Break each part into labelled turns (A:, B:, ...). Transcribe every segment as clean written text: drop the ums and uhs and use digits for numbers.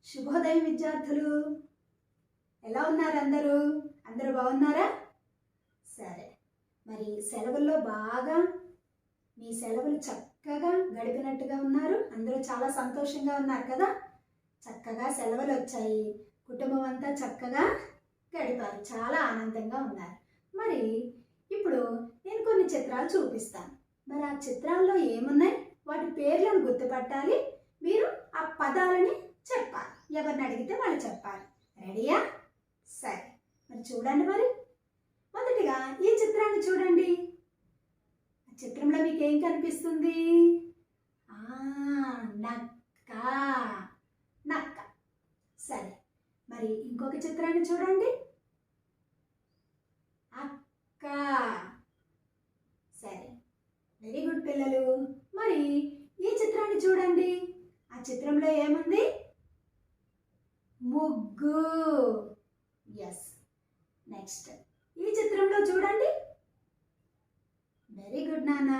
A: శుభోదయం విద్యార్థులు, ఎలా ఉన్నారు? అందరూ బాగున్నారా? సరే, మరి సెలవుల్లో బాగా మీ సెలవులు చక్కగా గడిపినట్టుగా ఉన్నారు. అందరూ చాలా సంతోషంగా ఉన్నారు కదా. చక్కగా సెలవులు వచ్చాయి, కుటుంబం అంతా చక్కగా గడిపారు, చాలా ఆనందంగా ఉన్నారు. మరి ఇప్పుడు నేను కొన్ని చిత్రాలు చూపిస్తాను. మరి ఆ చిత్రాల్లో ఏమున్నాయి, వాటి పేర్లను గుర్తుపట్టాలి. మీరు ఆ పదాలని చెప్పాలి. ఎవరిని అడిగితే వాళ్ళు చెప్పాలి. రెడీయా? సరే, మరి చూడండి. మరి మొదటిగా ఈ చిత్రాన్ని చూడండి. ఆ చిత్రంలో మీకు ఏం కనిపిస్తుంది? నక్క. నక్క. సరే, మరి ఇంకొక చిత్రాన్ని చూడండి. అక్క. సరే, వెరీ గుడ్ పిల్లలు. మరి ఈ చిత్రాన్ని చూడండి. ఆ చిత్రంలో ఏముంది? ముగ్గు. ఎస్. నెక్స్ట్ ఈ చిత్రంలో చూడండి. వెరీ గుడ్ నాన్న.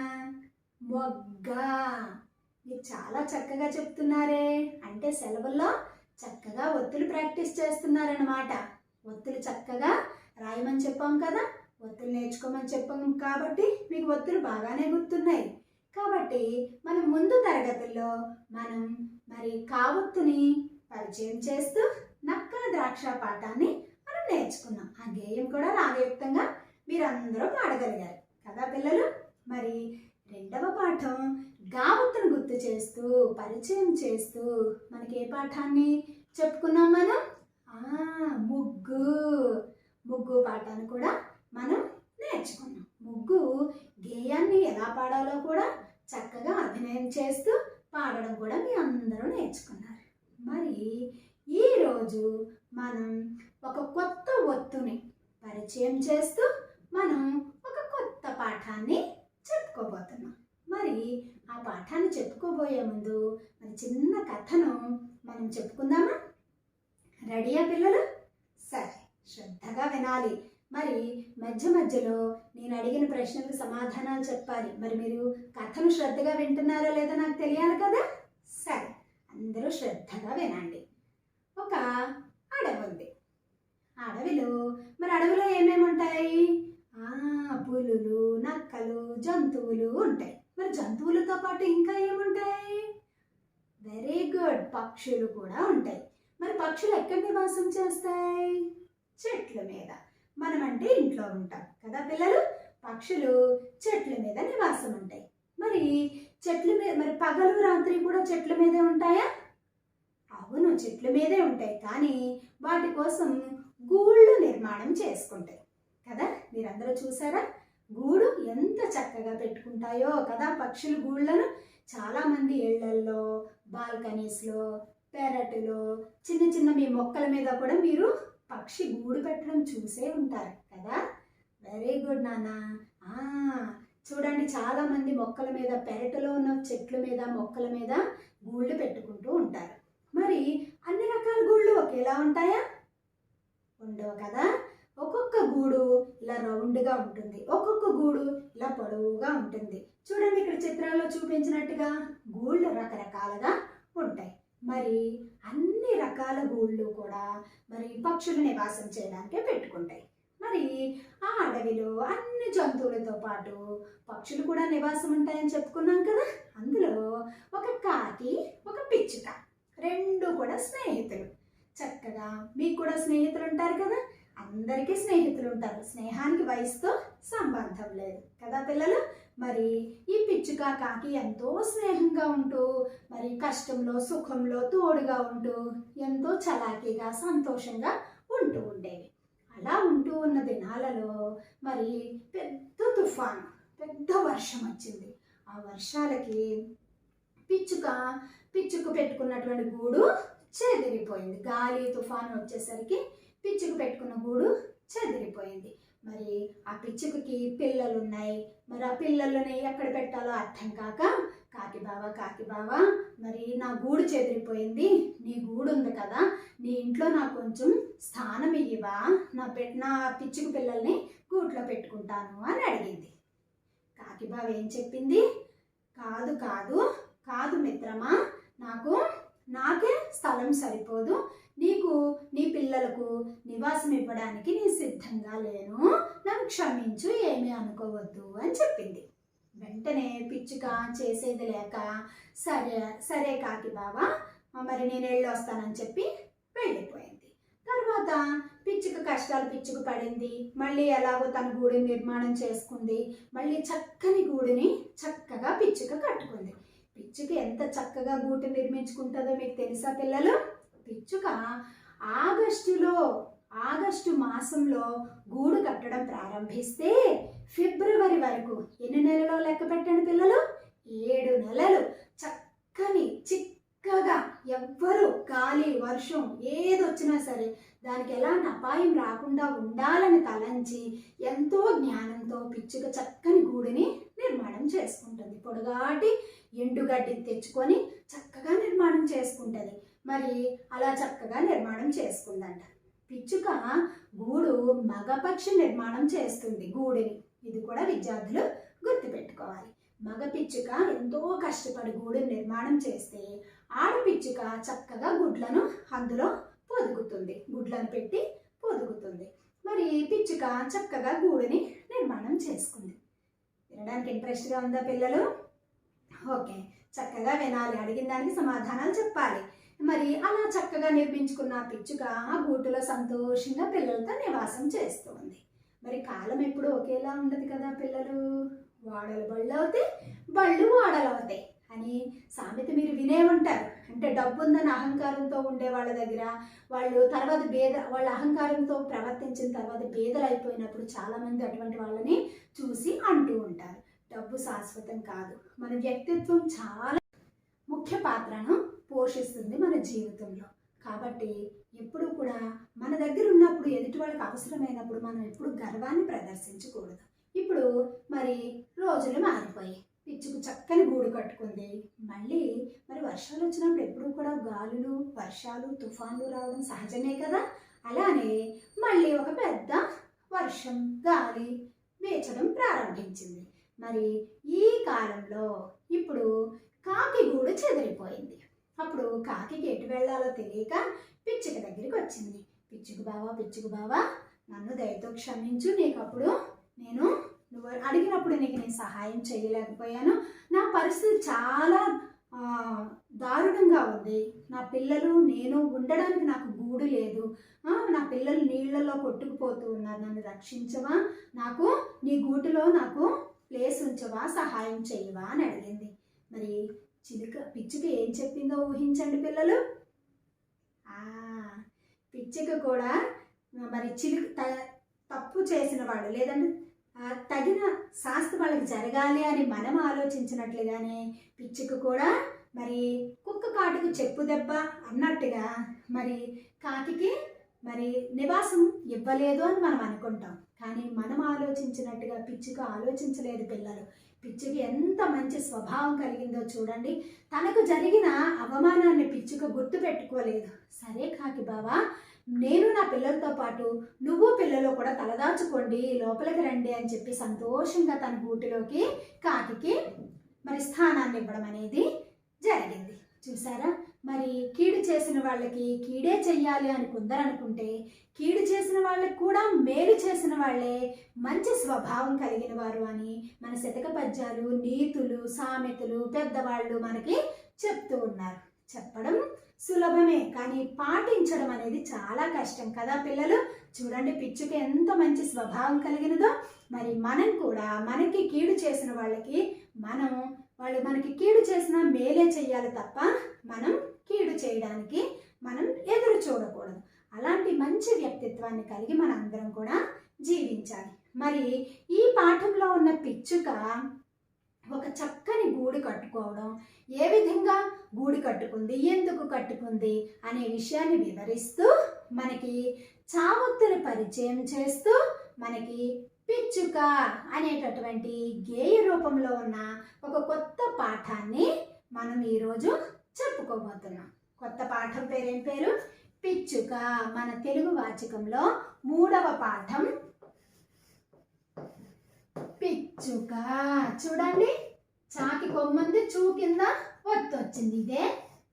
A: మొగ్గ. మీరు చాలా చక్కగా చెప్తున్నారే. అంటే సెలవుల్లో చక్కగా ఒత్తులు ప్రాక్టీస్ చేస్తున్నారన్నమాట. ఒత్తులు చక్కగా రాయమని చెప్పాం కదా, ఒత్తులు నేర్చుకోమని చెప్పాం కాబట్టి మీకు ఒత్తులు బాగానే గుర్తున్నాయి. కాబట్టి మనం ముందు తరగతుల్లో మరి కావొత్తుని పరిచయం చేస్తూ నక్కల ద్రాక్ష పాఠాన్ని మనం నేర్చుకున్నాం. ఆ గేయం కూడా రాగయుక్తంగా మీరందరూ పాడగలిగారు కదా పిల్లలు. మరి రెండవ పాఠం గావొత్తును గుర్తు చేస్తూ పరిచయం చేస్తూ మనకి ఏ పాఠాన్ని చెప్పుకున్నాం మనం? ముగ్గు. ముగ్గు పాఠాన్ని కూడా మనం నేర్చుకున్నాం. ముగ్గు గేయాన్ని ఎలా పాడాలో కూడా చక్కగా అభినయం చేస్తూ పాడడం కూడా మీ అందరూ నేర్చుకున్నారు. మరి ఈరోజు మనం ఒక కొత్త ఒత్తుని పరిచయం చేస్తూ మనం ఒక కొత్త పాఠాన్ని చెప్పుకోబోతున్నాం. మరి ఆ పాఠాన్ని చెప్పుకోబోయే ముందు మరి చిన్న కథను మనం చెప్పుకుందామా? రెడీయా పిల్లలు? సరే, శ్రద్ధగా వినాలి. మరి మధ్య మధ్యలో నేను అడిగిన ప్రశ్నలకు సమాధానాలు చెప్పాలి. మరి మీరు కథను శ్రద్ధగా వింటున్నారో లేదో నాకు తెలియాలి కదా. సరే, అందరూ శ్రద్ధగా వినండి. ఒక అడవి ఉంది. అడవిలో ఏమేమి ఉంటాయి? పులులు, నక్కలు, జంతువులు ఉంటాయి. మరి జంతువులతో పాటు ఇంకా ఏముంటాయి? వెరీ గుడ్, పక్షులు కూడా ఉంటాయి. మరి పక్షులు ఎక్కడ నివాసం చేస్తాయి? చెట్ల మీద. మనం అంటే ఇంట్లో ఉంటాం కదా పిల్లలు. పక్షులు చెట్ల మీద నివాసం ఉంటాయి. మరి చెట్ల మీద మరి పగలు రాత్రి కూడా చెట్ల మీదే ఉంటాయా? అవును, చెట్ల మీదే ఉంటాయి. కానీ వాటి కోసం గూళ్ళు నిర్మాణం చేసుకుంటాయి కదా. మీరందరూ చూసారా? గూడు ఎంత చక్కగా పెట్టుకుంటాయో కదా పక్షులు గూళ్ళను. చాలామంది ఇళ్లల్లో, బాల్కనీస్లో, పెరట్లో, చిన్న చిన్న మీ మొక్కల మీద కూడా మీరు పక్షి గూడు పెట్టడం చూసే ఉంటారు కదా. వెరీ గుడ్ నాన్న. చూడండి, చాలామంది మొక్కల మీద, పెరట్లో ఉన్న చెట్ల మీద, మొక్కల మీద గూళ్ళు పెట్టుకుంటూ ఉంటారు. మరి అన్ని రకాల గూళ్ళు ఒకేలా ఉంటాయా? ఉండవు కదా. ఒక్కొక్క గూడు ఇలా రౌండ్గా ఉంటుంది, ఒక్కొక్క గూడు ఇలా పొడవుగా ఉంటుంది. చూడండి, ఇక్కడ చిత్రాల్లో చూపించినట్టుగా గూళ్ళు రకరకాలుగా ఉంటాయి. మరి అన్ని రకాల గూళ్ళు కూడా మరి పక్షులు నివాసం చేయడానికే పెట్టుకుంటాయి. మరి ఆ అడవిలో అన్ని జంతువులతో పాటు పక్షులు కూడా నివాసం ఉంటాయని చెప్పుకున్నాం కదా. అందులో ఒక కాకి, ఒక పిచ్చుక, రెండు కూడా స్నేహితులు. చక్కగా మీకు కూడా స్నేహితులు ఉంటారు కదా. అందరికీ స్నేహితులు ఉంటారు. స్నేహానికి వయసుతో సంబంధం లేదు కదా పిల్లలు. మరి ఈ పిచ్చుక, కాకి ఎంతో స్నేహంగా ఉంటూ మరి కష్టంలో సుఖంలో తోడుగా ఉంటూ ఎంతో చలాకీగా సంతోషంగా ఉంటూ ఉండేవి. అలా ఉంటూ ఉన్న దినాలలో మరి పెద్ద తుఫాను, పెద్ద వర్షం వచ్చింది. ఆ వర్షాలకి పిచ్చుకు పెట్టుకున్నటువంటి గూడు చెదిరిపోయింది. గాలి తుఫాను వచ్చేసరికి పిచ్చుకు పెట్టుకున్న గూడు చెదిరిపోయింది. మరి ఆ పిచ్చుకకి పిల్లలు ఉన్నాయి. మరి ఆ పిల్లలని ఎక్కడ పెట్టాలో అర్థం కాక, కాకి బావా మరి నా గూడు చెదిరిపోయింది, నీ గూడు ఉంది కదా, నీ ఇంట్లో నాకు కొంచెం స్థానం ఇవ్వవా, నా పిచ్చుకు పిల్లల్ని గూట్లో పెట్టుకుంటాను అని అడిగింది. కాకి బావ ఏం చెప్పింది? కాదు కాదు కాదు మిత్రమా, నాకే స్థలం సరిపోదు, నీకు నీ పిల్లలకు నివాసం ఇవ్వడానికి నీ సిద్ధంగా లేను, నన్ను క్షమించు, ఏమీ అనుకోవద్దు అని చెప్పింది. వెంటనే పిచ్చుక చేసేది లేక సరే సరే కాకి బావా, మరి నేను వెళ్ళొస్తానని చెప్పి వెళ్ళిపోయింది. తర్వాత పిచ్చుక కష్టాలు పిచ్చుకు పడింది. మళ్ళీ ఎలాగో తన గూడిని నిర్మాణం చేసుకుంది. మళ్ళీ చక్కని గూడిని చక్కగా పిచ్చుక కట్టుకుంది. పిచ్చుక ఎంత చక్కగా గూడు నిర్మించుకుంటుందో మీకు తెలుసా పిల్లలు? పిచ్చుక ఆగస్టు మాసంలో గూడు కట్టడం ప్రారంభిస్తే ఫిబ్రవరి వరకు ఎన్ని నెలలో లెక్క పెట్టండి పిల్లలు? 7 నెలలు చక్కని చిక్కగా, ఎవ్వరు గాలి వర్షం ఏదొచ్చినా సరే దానికి ఎలాంటి అపాయం రాకుండా ఉండాలని తలంచి ఎంతో జ్ఞానంతో పిచ్చుక చక్కని గూడిని నిర్మాణం చేసుకుంటుంది. పొడగాటి ఎండుగడ్డిని తెచ్చుకొని చక్కగా నిర్మాణం చేసుకుంటుంది. మరి అలా చక్కగా నిర్మాణం చేసుకుందంట. పిచ్చుక గూడు మగపక్షి నిర్మాణం చేస్తుంది గూడిని. ఇది కూడా విద్యార్థులు గుర్తుపెట్టుకోవాలి. మగ పిచ్చుక ఎంతో కష్టపడి గూడుని నిర్మాణం చేస్తే ఆడపిచ్చుక చక్కగా గుడ్లను అందులో పొదుగుతుంది, గుడ్లను పెట్టి పొదుగుతుంది. మరి పిచ్చుక చక్కగా గూడుని నిర్మాణం చేసుకుంది. వినడానికి ఇంట్రెస్ట్గా ఉందా పిల్లలు? ఓకే, చక్కగా వినాలి, అడిగిన దానికి సమాధానాలు చెప్పాలి. మరి అలా చక్కగా నిర్మించుకున్న పిచ్చుక ఆ గూటులో సంతోషంగా పిల్లలతో నివాసం చేస్తూ ఉంది. మరి కాలం ఎప్పుడు ఒకేలా ఉండదు కదా పిల్లలు. వాడలు బళ్ళు అవుతాయి, బళ్ళు వాడలు అవుతాయి అని సామెత మీరు వినే ఉంటారు. అంటే డబ్బు ఉందని అహంకారంతో ఉండే వాళ్ళ దగ్గర వాళ్ళు తర్వాత వాళ్ళ అహంకారంతో ప్రవర్తించిన తర్వాత బేదలు అయిపోయినప్పుడు చాలామంది అటువంటి వాళ్ళని చూసి అంటూ ఉంటారు, డబ్బు శాశ్వతం కాదు. మన వ్యక్తిత్వం చాలా ముఖ్య పాత్రను పోషిస్తుంది మన జీవితంలో. కాబట్టి ఎప్పుడు కూడా మన దగ్గర ఉన్నప్పుడు ఎదుటి వాళ్ళకి అవసరమైనప్పుడు మనం ఎప్పుడు గర్వాన్ని ప్రదర్శించకూడదు. ఇప్పుడు మరి రోజులు మారిపోయాయి. పిచ్చుకు చక్కని గూడు కట్టుకుంది. మళ్ళీ మరి వర్షాలు వచ్చినప్పుడు ఎప్పుడు కూడా గాలులు, వర్షాలు, తుఫాన్లు రావడం సహజమే కదా. అలానే మళ్ళీ ఒక పెద్ద వర్షం, గాలి వీచడం ప్రారంభించింది. మరి ఈ కాలంలో ఇప్పుడు కాకి గూడు చెదిరిపోయింది. అప్పుడు కాకి ఎటు వెళ్ళాలో తెలియక పిచ్చుక దగ్గరికి వచ్చింది. పిచ్చుకు బావా నన్ను దయతో క్షమించు, నువ్వు అడిగినప్పుడు నీకు నేను సహాయం చేయలేకపోయాను. నా పరిస్థితి చాలా దారుణంగా ఉంది. నా పిల్లలు నేను ఉండడానికి నాకు గూడు లేదు. నా పిల్లలు నీళ్లలో కొట్టుకుపోతూ ఉన్నారు. నన్ను రక్షించవా, నాకు నీ గూటిలో నాకు ప్లేస్ ఉంచవా, సహాయం చేయవా అని అడిగింది. మరి పిచ్చుక ఏం చెప్పిందో ఊహించండి పిల్లలు. పిచ్చుక కూడా మరి తప్పు చేసిన వాళ్ళు లేదంటే తగిన శాస్త్ర వాళ్ళకి జరగాలి అని మనం ఆలోచించినట్లుగానే పిచ్చుక కూడా మరి కుక్క కాటుకు చెప్పు దెబ్బ అన్నట్టుగా మరి కాకికి మరి నివాసం ఇవ్వలేదు అని మనం అనుకుంటాం. కానీ మనం ఆలోచించినట్టుగా పిచ్చుక ఆలోచించలేదు పిల్లలు. పిచ్చుకి ఎంత మంచి స్వభావం కలిగిందో చూడండి. తనకు జరిగిన అవమానాన్ని పిచ్చుక గుర్తు పెట్టుకోలేదు. సరే కాకి బావా, నేను నా పిల్లలతో పాటు నువ్వు పిల్లలు కూడా తలదాచుకోండి, లోపలికి రండి అని చెప్పి సంతోషంగా తన గూటిలోకి కాకికి మరి స్థానాన్ని ఇవ్వడం అనేది జరిగింది. చూసారా, మరి కీడు చేసిన వాళ్ళకి కీడే చెయ్యాలి అని కొందరు అనుకుంటే, కీడు చేసిన వాళ్ళకి కూడా మేలు చేసిన వాళ్ళే మంచి స్వభావం కలిగిన వారు అని మన శతక పద్యాలు, నీతులు, సామెతలు పెద్దవాళ్ళు మనకి చెప్తూ ఉన్నారు. చెప్పడం సులభమే, కానీ పాటించడం అనేది చాలా కష్టం కదా పిల్లలు. చూడండి పిచ్చుక ఎంత మంచి స్వభావం కలిగినదో. మరి మనం కూడా మనకి కీడు చేసిన వాళ్ళకి వాళ్ళు మనకి కీడు చేసినా మేలే చెయ్యాలి తప్ప మనం కీడు చేయడానికి మనం ఎదురు చూడకూడదు. అలాంటి మంచి వ్యక్తిత్వాన్ని కలిగి మనందరం కూడా జీవించాలి. మరి ఈ పాఠంలో ఉన్న పిచ్చుక ఒక చక్కని గూడు కట్టుకోవడం, ఏ విధంగా గూడు కట్టుకుంది, ఎందుకు కట్టుకుంది అనే విషయాన్ని వివరిస్తూ మనకి చావొత్తుని పరిచయం చేస్తూ మనకి పిచ్చుక అనేటటువంటి గేయ రూపంలో ఉన్న ఒక కొత్త పాఠాన్ని మనం ఈరోజు చెప్పుకోబోతున్నాం. కొత్త పాఠం పేరేం పేరు? పిచ్చుక. మన తెలుగు వాచకంలో 3వ పాఠం పిచ్చుక. చూడండి, చాకి కొమ్మంది, చూ కింద ఒత్తు వచ్చింది, ఇదే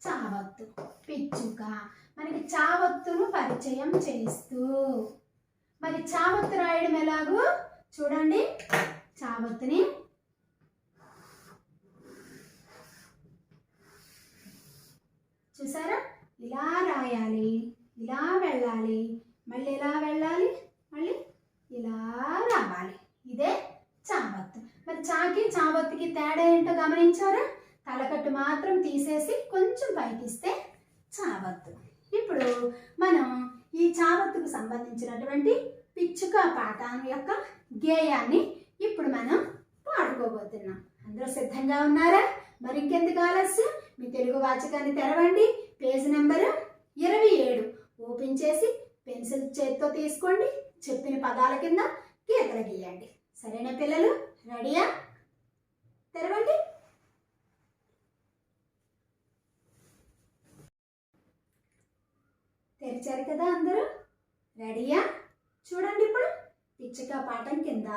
A: చావత్తు. పిచ్చుక. మనకి చావత్తును పరిచయం చేస్తూ. మరి చావత్తు రాయడం ఎలాగో చూడండి. చావత్తుని చూసారా, ఇలా రాయాలి, ఇలా వెళ్ళాలి, మళ్ళీ ఇలా వెళ్ళాలి, మళ్ళీ ఇలా రావాలి. ఇదే చావత్తు. మరి చాకి చావత్తుకి తేడా ఏంటో గమనించారా? తలకట్టు మాత్రం తీసేసి కొంచెం పైకిస్తే చావత్తు. ఇప్పుడు మనం ఈ చావత్తుకు సంబంధించినటువంటి పిచ్చుక పాఠం యొక్క గేయాన్ని ఇప్పుడు మనం పాడుకోబోతున్నాం. అందరూ సిద్ధంగా ఉన్నారా? మరి ఇంకెందుకు ఆలస్యం, మీ తెలుగు వాచకాన్ని తెరవండి. పేజ్ నెంబర్ 27 ఓపెన్ చేసి పెన్సిల్ చేతితో తీసుకోండి. చెప్పిన పదాల కింద గీతలు గీయండి. సరేనా పిల్లలు? రెడీయా? తెరవండి. తెరిచారు కదా అందరూ? రెడీయా? చూడండి. ఇప్పుడు పిచ్చుక పాఠం కింద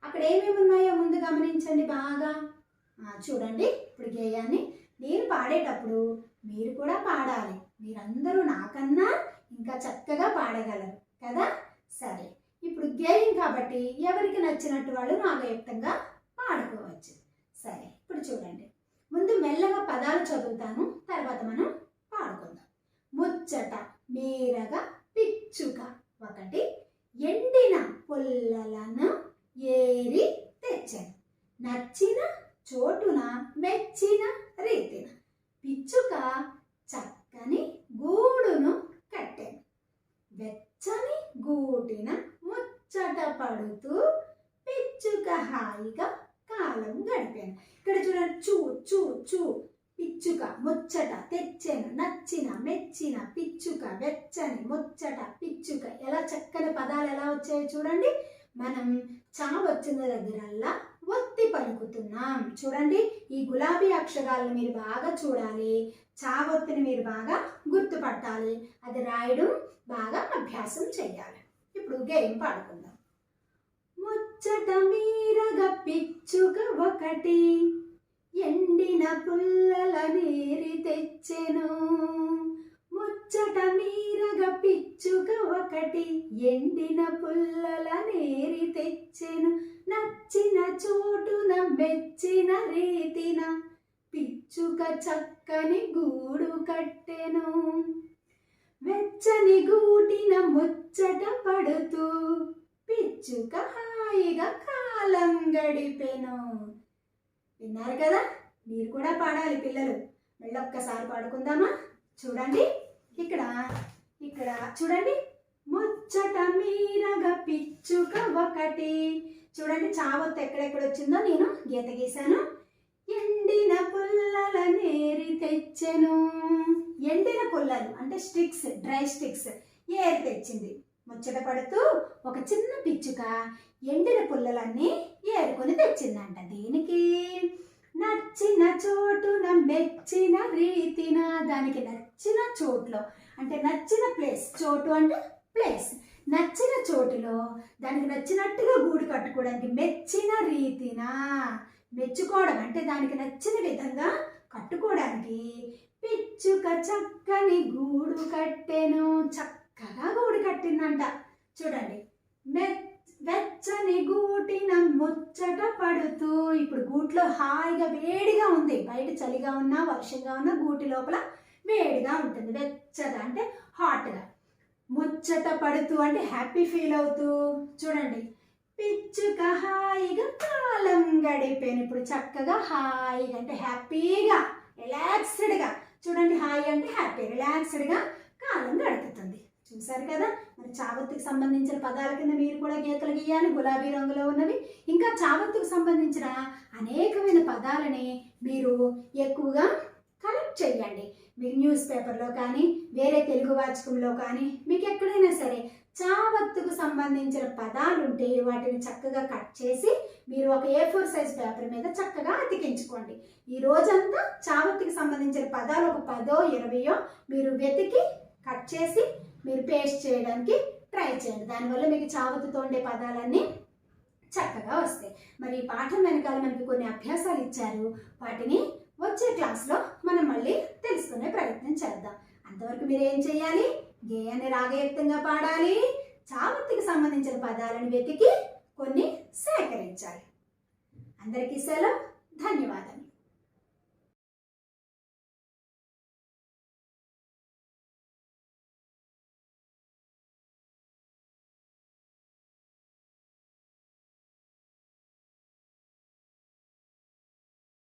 A: అక్కడ ఏమేమి ఉన్నాయో ముందు గమనించండి బాగా. చూడండి. ఇప్పుడు గేయాన్ని నేను పాడేటప్పుడు మీరు కూడా పాడాలి. మీరందరూ నాకన్నా ఇంకా చక్కగా పాడగలరు కదా? సరే, ఇప్పుడు గేయం కాబట్టి ఎవరికి నచ్చినట్టు వాళ్ళు రాగయుక్తంగా పాడుకోవచ్చు. సరే, ఇప్పుడు చూడండి. ముందు మెల్లగా పదాలు చదువుతాను, తర్వాత మనం పాడుకుందాం. ముచ్చట మీరగా పిచ్చుక ఒకటి, ఎండిన పుల్లలను ఏరి తెచ్చెను, నచ్చిన చోటున మెచ్చిన రీతిన పిచ్చుక చక్కని గూడును కట్టెను, వెచ్చని గూటిన ముచ్చట పడుతూ పిచ్చుక హాయిగా కాలం గడిపాను. ఇక్కడ చూడండి, చూ చూ చూ పిచ్చుక, ముచ్చట, తెచ్చెను, నచ్చిన, మెచ్చిన, పిచ్చుక, వెచ్చని, ముచ్చట, పిచ్చుక. ఎలా చక్కని పదాలు ఎలా వచ్చాయో చూడండి. మనం చా వచ్చిన దగ్గరల్లా ఒత్తి పలుకుతున్నాం. చూడండి, ఈ గులాబీ అక్షరాలను మీరు బాగా చూడాలి. చా ఒత్తిని మీరు బాగా గుర్తుపట్టాలి. అది రాయడం బాగా అభ్యాసం చెయ్యాలి. ఇప్పుడు గేయం పాడుకుందాం. ముచ్చట మీరగా పిచ్చుక ఒకటి, ఎండిన పుల్లల నీరి తెచ్చెను, ముచ్చట మీరగా పిచ్చుక ఒకటి, ఎండిన పుల్లల నీరి తెచ్చెను, నచ్చిన చోటున మెచ్చిన రీతిన పిచ్చుక చక్కని గూడు కట్టెను, వెచ్చని గూటిన ముచ్చట పడుతూ పిచ్చుక హాయిగా కాలం గడిపెను. విన్నారు కదా? మీరు కూడా పాడాలి పిల్లలు. మళ్ళీ ఒక్కసారి పాడుకుందామా? చూడండి. ఇక్కడ చూడండి. ముచ్చట మీరగా పిచ్చుక ఒకటి. చూడండి, చావత్తు ఎక్కడెక్కడ వచ్చిందో నేను గీత గీశాను. ఎండిన పుల్లల నేరి తెచ్చెను. ఎండిన పుల్లలు అంటే స్టిక్స్, డ్రై స్టిక్స్ ఏరి తెచ్చింది. ముచ్చట పడుతూ ఒక చిన్న పిచ్చుక ఎండిన పుల్లలన్నీ ఏరుకొని తెచ్చిందంట. దీనికి నచ్చిన చోటున మెచ్చిన రీతిన, దానికి నచ్చిన చోట్లో అంటే నచ్చిన ప్లేస్, చోటు అంటే ప్లేస్, నచ్చిన చోటులో దానికి నచ్చినట్టుగా గూడు కట్టుకోవడానికి మెచ్చిన రీతిన, మెచ్చుకోవడం అంటే దానికి నచ్చిన విధంగా కట్టుకోవడానికి పిచ్చుక చక్కని గూడు కట్టెను. చక్కగా గూడు కట్టిందంట. చూడండి, వెచ్చని గూటిన ముచ్చట పడుతూ. ఇప్పుడు గూట్లో హాయిగా వేడిగా ఉంది. బయట చలిగా ఉన్నా వర్షంగా ఉన్నా గూటి లోపల వేడిగా ఉంటుంది. వెచ్చగా అంటే హాట్గా. ముచ్చట పడుతూ అంటే హ్యాపీ ఫీల్ అవుతూ. చూడండి, పిచ్చుక హాయిగా కాలం గడిపాను. ఇప్పుడు చక్కగా హాయిగా అంటే హ్యాపీగా, రిలాక్స్డ్గా. చూడండి, హాయి అంటే హ్యాపీ, రిలాక్స్డ్గా కాలం గడుపుతుంది. చూసారు కదా? మరి చావత్తుకు సంబంధించిన పదాల కింద మీరు కూడా గీతలు గీయాలి, గులాబీ రంగులో ఉన్నవి. ఇంకా చావత్తుకు సంబంధించిన అనేకమైన పదాలని మీరు ఎక్కువగా కలెక్ట్ చేయండి. మీరు న్యూస్ పేపర్లో కానీ వేరే తెలుగు వాచకంలో కానీ మీకు ఎక్కడైనా సరే చావత్తుకు సంబంధించిన పదాలు ఉంటే వాటిని చక్కగా కట్ చేసి మీరు ఒక A4 సైజ్ పేపర్ మీద చక్కగా అతికించుకోండి. ఈ రోజంతా చావత్తుకు సంబంధించిన పదాలు ఒక 10 20 మీరు వెతికి కట్ చేసి మీరు పేస్ట్ చేయడానికి ట్రై చేయండి. దానివల్ల మీకు చావత్తుతో ఉండే పదాలన్నీ చక్కగా వస్తాయి. మరి ఈ పాఠం వెనకాల మనకి కొన్ని అభ్యాసాలు ఇచ్చారు. వాటిని వచ్చే క్లాస్లో మనం మళ్ళీ తెలుసుకునే ప్రయత్నం చేద్దాం. అంతవరకు మీరు ఏం చేయాలి? గేయాన్ని రాగయుక్తంగా పాడాలి, చామంతికి సంబంధించిన పదాలను వెతికి కొన్ని సేకరించాలి. అందరికీ సెలవు. ధన్యవాదాలు.